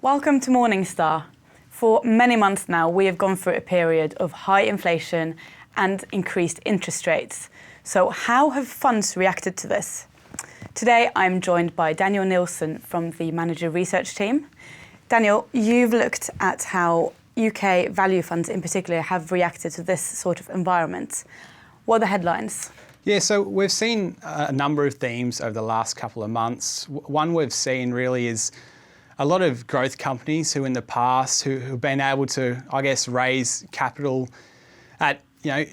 Welcome to Morningstar. For many months now, we have gone through a period of high inflation and increased interest rates. So how have funds reacted to this? Today, I'm joined by Daniel Nilsson from the Manager Research team. Daniel, you've looked at how UK value funds in particular have reacted to this sort of environment. What are the headlines? Yeah, so we've seen a number of themes over the last couple of months. One we've seen really is a lot of growth companies who in the past who've been able to, raise capital at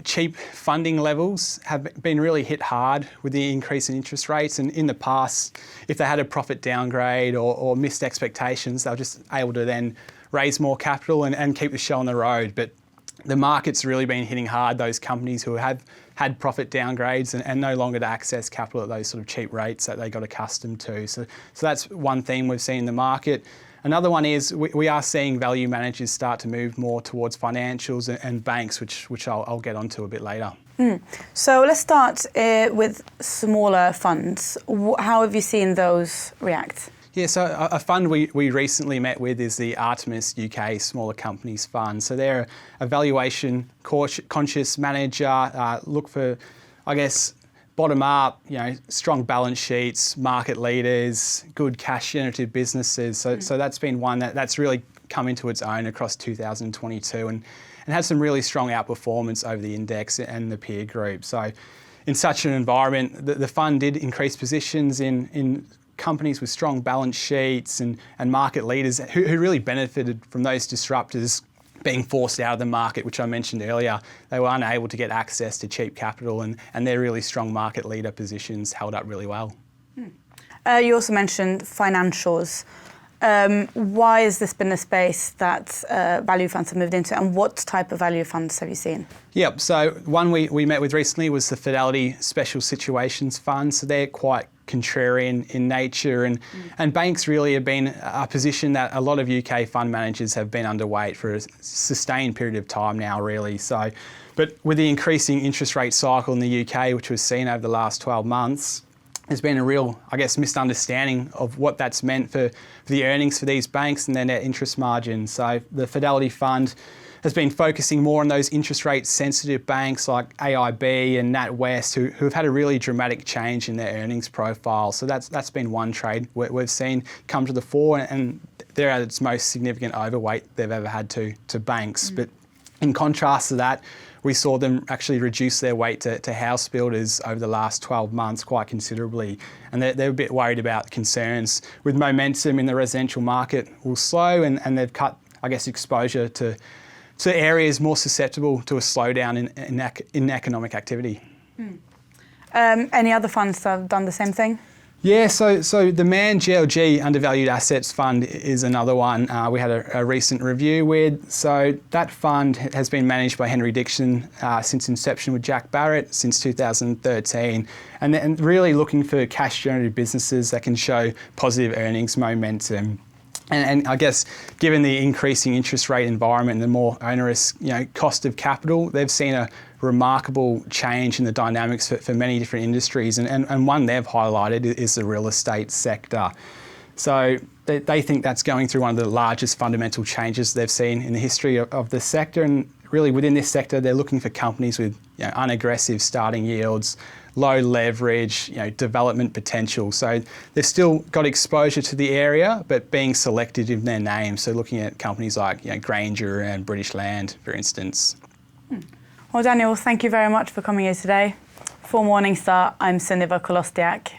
cheap funding levels have been really hit hard with the increase in interest rates. And in the past, if they had a profit downgrade or missed expectations, they were just able to then raise more capital and keep the show on the road. But the market's really been hitting hard those companies who have had profit downgrades and no longer to access capital at those sort of cheap rates that they got accustomed to. So that's one theme we've seen in the market. Another one is we are seeing value managers start to move more towards financials and banks, which I'll get onto a bit later. So let's start with smaller funds. How have you seen those react? Yeah, so a fund we recently met with is the Artemis UK Smaller Companies Fund. So they're a valuation conscious manager, look for, bottom up, strong balance sheets, market leaders, good cash generative businesses. So that's been one that's really come into its own across 2022 and had some really strong outperformance over the index and the peer group. So in such an environment, the fund did increase positions in companies with strong balance sheets and market leaders who really benefited from those disruptors being forced out of the market, which I mentioned earlier. They were unable to get access to cheap capital and their really strong market leader positions held up really well. You also mentioned financials. Why has this been a space that value funds have moved into, and what type of value funds have you seen? Yep, so one we met with recently was the Fidelity Special Situations Fund. So they're quite contrarian in nature and banks really have been a position that a lot of UK fund managers have been underweight for a sustained period of time now really. So, but with the increasing interest rate cycle in the UK, which we've seen over the last 12 months, there's been a real, misunderstanding of what that's meant for the earnings for these banks and their net interest margins. So the Fidelity Fund has been focusing more on those interest rate sensitive banks like AIB and NatWest who have had a really dramatic change in their earnings profile. So that's been one trade we've seen come to the fore, and they're at its most significant overweight they've ever had to banks. But in contrast to that, we saw them actually reduce their weight to house builders over the last 12 months quite considerably. And they're a bit worried about concerns with momentum in the residential market will slow, and they've cut, exposure to areas more susceptible to a slowdown in economic activity. Any other funds that have done the same thing? Yeah, so the Man GLG Undervalued Assets Fund is another one we had a recent review with. So that fund has been managed by Henry Dixon since inception with Jack Barrett since 2013, and really looking for cash generative businesses that can show positive earnings momentum. And given the increasing interest rate environment and the more onerous cost of capital, they've seen a remarkable change in the dynamics for many different industries. And one they've highlighted is the real estate sector. So they think that's going through one of the largest fundamental changes they've seen in the history of the sector. And really within this sector, they're looking for companies with unaggressive starting yields, low leverage, development potential. So they've still got exposure to the area, but being selective in their names. So looking at companies like Granger and British Land, for instance. Well, Daniel, thank you very much for coming here today. For Morningstar, I'm Sunniva Kolostiak.